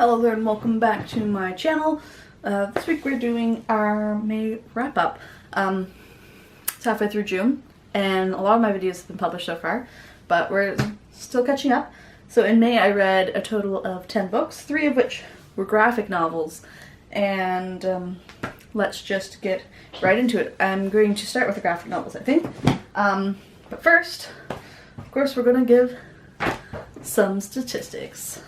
Hello there and welcome back to my channel. This week we're doing our May wrap-up. It's halfway through June and a lot of my videos have been published so far, but we're still catching up. So in May I read a total of 10 books, 3 of which were graphic novels, and let's just get right into it. I'm going to start with the graphic novels, I think. But first, of course, we're going to give some statistics.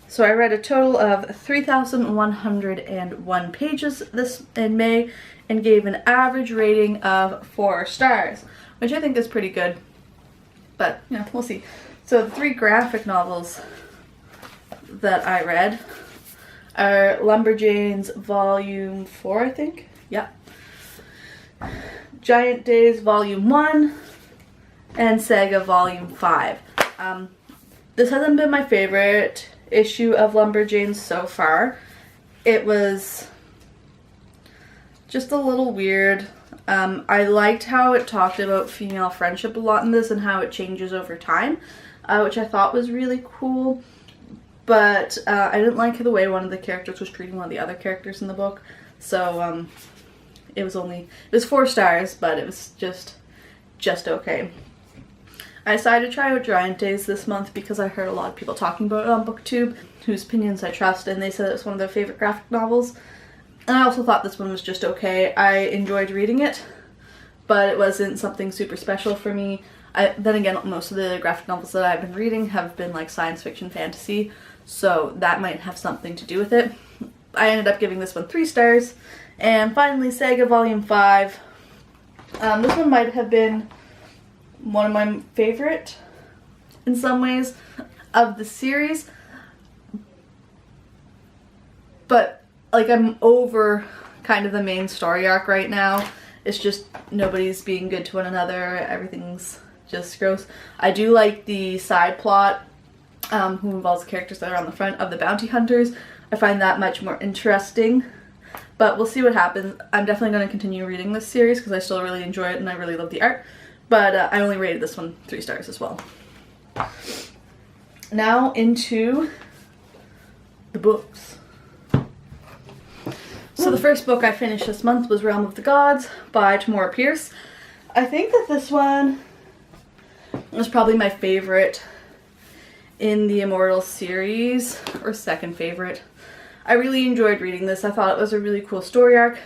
So I read a total of 3,101 pages in May and gave an average rating of 4 stars, which I think is pretty good, but yeah, we'll see. So the 3 graphic novels that I read are LumberJanes Volume 4, I think. Yeah. Giant Days Volume 1 and Saga Volume 5. This hasn't been my favorite issue of LumberJanes so far. It was just a little weird. I liked how it talked about female friendship a lot in this and how it changes over time, which I thought was really cool. But I didn't like the way one of the characters was treating one of the other characters in the book. So it was 4 stars, but it was just okay. I decided to try out Giant Days this month because I heard a lot of people talking about it on BookTube, whose opinions I trust, and they said it was one of their favorite graphic novels. And I also thought this one was just okay. I enjoyed reading it, but it wasn't something super special for me. Then again, most of the graphic novels that I've been reading have been like science fiction fantasy, so that might have something to do with it. I ended up giving this one 3 stars. And finally, Saga Volume 5. This one might have been one of my favorite, in some ways, of the series. But, like, I'm over kind of the main story arc right now. It's just nobody's being good to one another. Everything's just gross. I do like the side plot, who involves the characters that are on the front of the bounty hunters. I find that much more interesting. But we'll see what happens. I'm definitely going to continue reading this series because I still really enjoy it and I really love the art. But I only rated this one 3 stars as well. Now into the books. So the first book I finished this month was Realm of the Gods by Tamora Pierce. I think that this one was probably my favorite in the Immortal series, or second favorite. I really enjoyed reading this. I thought it was a really cool story arc.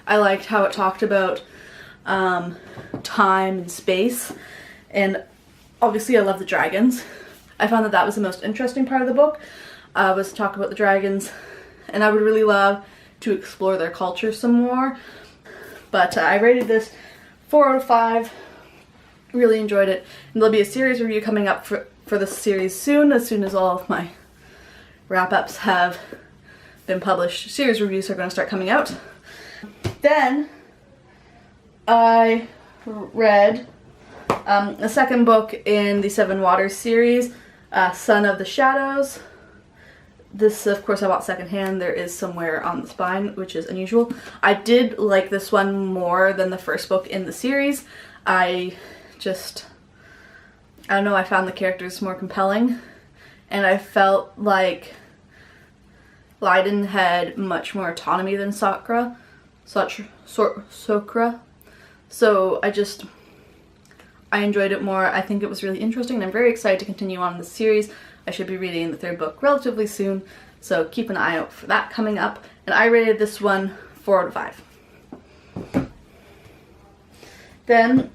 I liked how it talked about time and space, and obviously I love the dragons. I found that that was the most interesting part of the book, was to talk about the dragons, and I would really love to explore their culture some more. But I rated this 4 out of 5. Really enjoyed it, and there'll be a series review coming up for this series soon as all of my wrap-ups have been published. Series reviews are going to start coming out. Then I read a second book in the Seven Waters series, Son of the Shadows. This, of course, I bought secondhand. There is somewhere on the spine, which is unusual. I did like this one more than the first book in the series. I don't know, I found the characters more compelling, and I felt like Leiden had much more autonomy than Sokra. So I enjoyed it more. I think it was really interesting, and I'm very excited to continue on the series. I should be reading the 3rd book relatively soon, so keep an eye out for that coming up. And I rated this one 4 out of 5. Then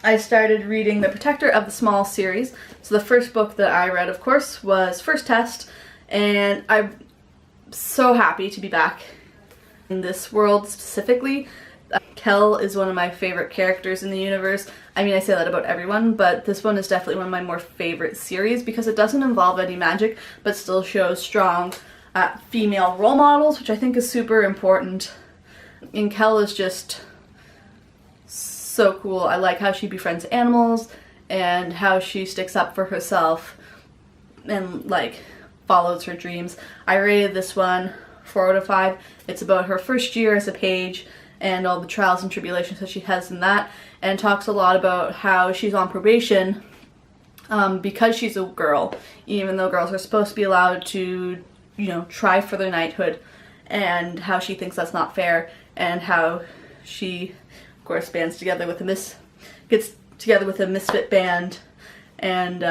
I started reading the Protector of the Small series. So the first book that I read, of course, was First Test, and I'm so happy to be back in this world specifically. Kell is one of my favorite characters in the universe. I mean, I say that about everyone, but this one is definitely one of my more favorite series because it doesn't involve any magic, but still shows strong female role models, which I think is super important. And Kell is just so cool. I like how she befriends animals and how she sticks up for herself and, like, follows her dreams. I rated this one 4 out of 5. It's about her first year as a page and all the trials and tribulations that she has in that, and talks a lot about how she's on probation because she's a girl, even though girls are supposed to be allowed to, you know, try for their knighthood, and how she thinks that's not fair, and how she, of course, gets together with a misfit band and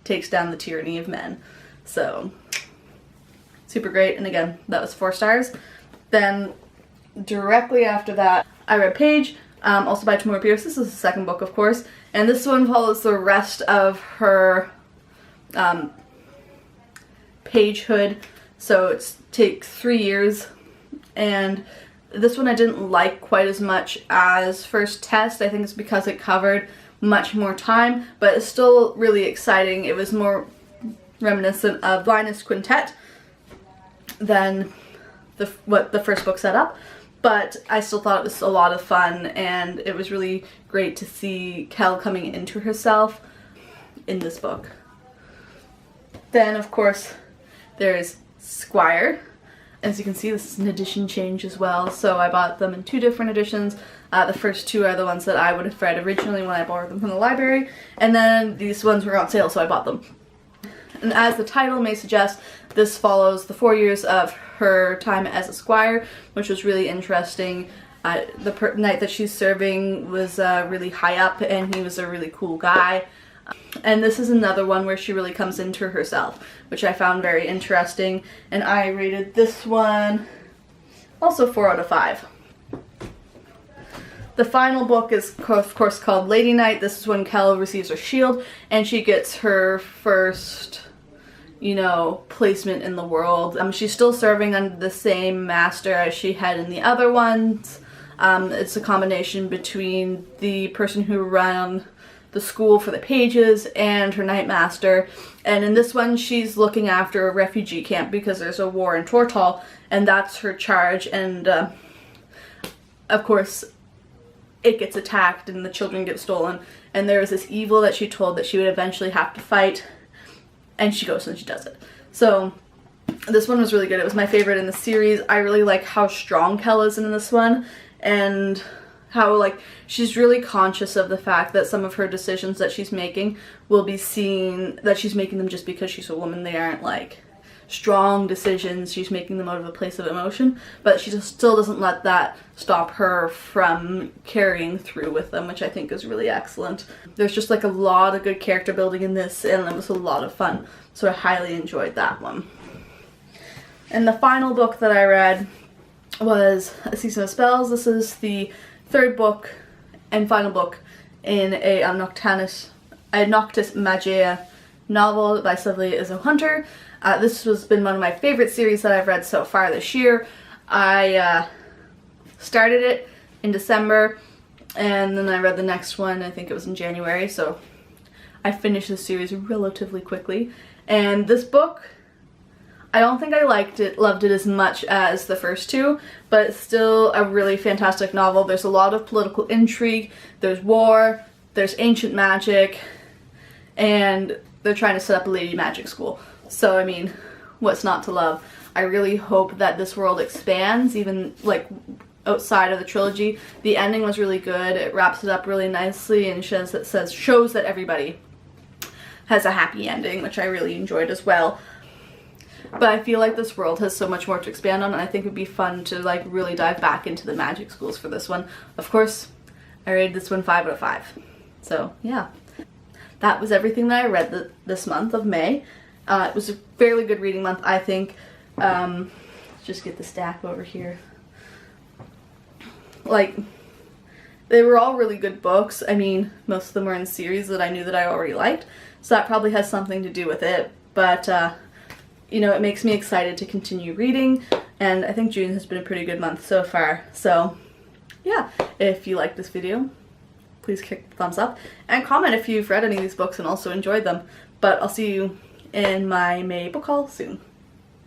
takes down the tyranny of men. So, super great. And again, that was 4 stars. Then, directly after that, I read Paige, also by Tamora. This is the second book, of course, and this one follows the rest of her pagehood. So it takes 3 years, and this one I didn't like quite as much as First Test. I think it's because it covered much more time, but it's still really exciting. It was more reminiscent of Linus Quintet than what the first book set up, but I still thought it was a lot of fun, and it was really great to see Kel coming into herself in this book. Then, of course, there's Squire. As you can see, this is an edition change as well, so I bought them in 2 different editions. The first 2 are the ones that I would have read originally when I borrowed them from the library, and then these ones were on sale, so I bought them. And as the title may suggest, this follows the 4 years of her time as a squire, which was really interesting. The knight that she's serving was really high up, and he was a really cool guy. And this is another one where she really comes into herself, which I found very interesting, and I rated this one also 4 out of 5. The final book is, of course, called Lady Knight. This is when Kel receives her shield, and she gets her first, you know, placement in the world. She's still serving under the same master as she had in the other ones. It's a combination between the person who ran the school for the pages and her night master, and in this one she's looking after a refugee camp because there's a war in Tortall, and that's her charge, and of course it gets attacked and the children get stolen, and there is this evil that she told that she would eventually have to fight, and she goes and she does it. So this one was really good. It was my favorite in the series. I really like how strong Kel is in this one, and how, like, she's really conscious of the fact that some of her decisions that she's making will be seen that she's making them just because she's a woman. They aren't, like, strong decisions. She's making them out of a place of emotion, but she just still doesn't let that stop her from carrying through with them, which I think is really excellent. There's just, like, a lot of good character building in this, and it was a lot of fun, so I highly enjoyed that one. And the final book that I read was A Season of Spells. This is the 3rd book and final book in a Noctis Magia novel by Sylvia Izzo Hunter. This has been one of my favorite series that I've read so far this year. I started it in December, and then I read the next one, I think it was in January, so I finished the series relatively quickly. And this book, I don't think I loved it as much as the first 2, but it's still a really fantastic novel. There's a lot of political intrigue, there's war, there's ancient magic, and they're trying to set up a lady magic school. So, I mean, what's not to love? I really hope that this world expands, even, like, outside of the trilogy. The ending was really good. It wraps it up really nicely and shows that everybody has a happy ending, which I really enjoyed as well. But I feel like this world has so much more to expand on, and I think it would be fun to, like, really dive back into the magic schools for this one. Of course, I rated this one 5 out of 5. So, yeah. That was everything that I read this month of May. It was a fairly good reading month, I think. Just get the stack over here. Like, they were all really good books. I mean, most of them were in series that I knew that I already liked, so that probably has something to do with it. But, you know, it makes me excited to continue reading, and I think June has been a pretty good month so far. So, yeah, if you liked this video, please kick the thumbs up, and comment if you've read any of these books and also enjoyed them. But I'll see you in my May book haul soon.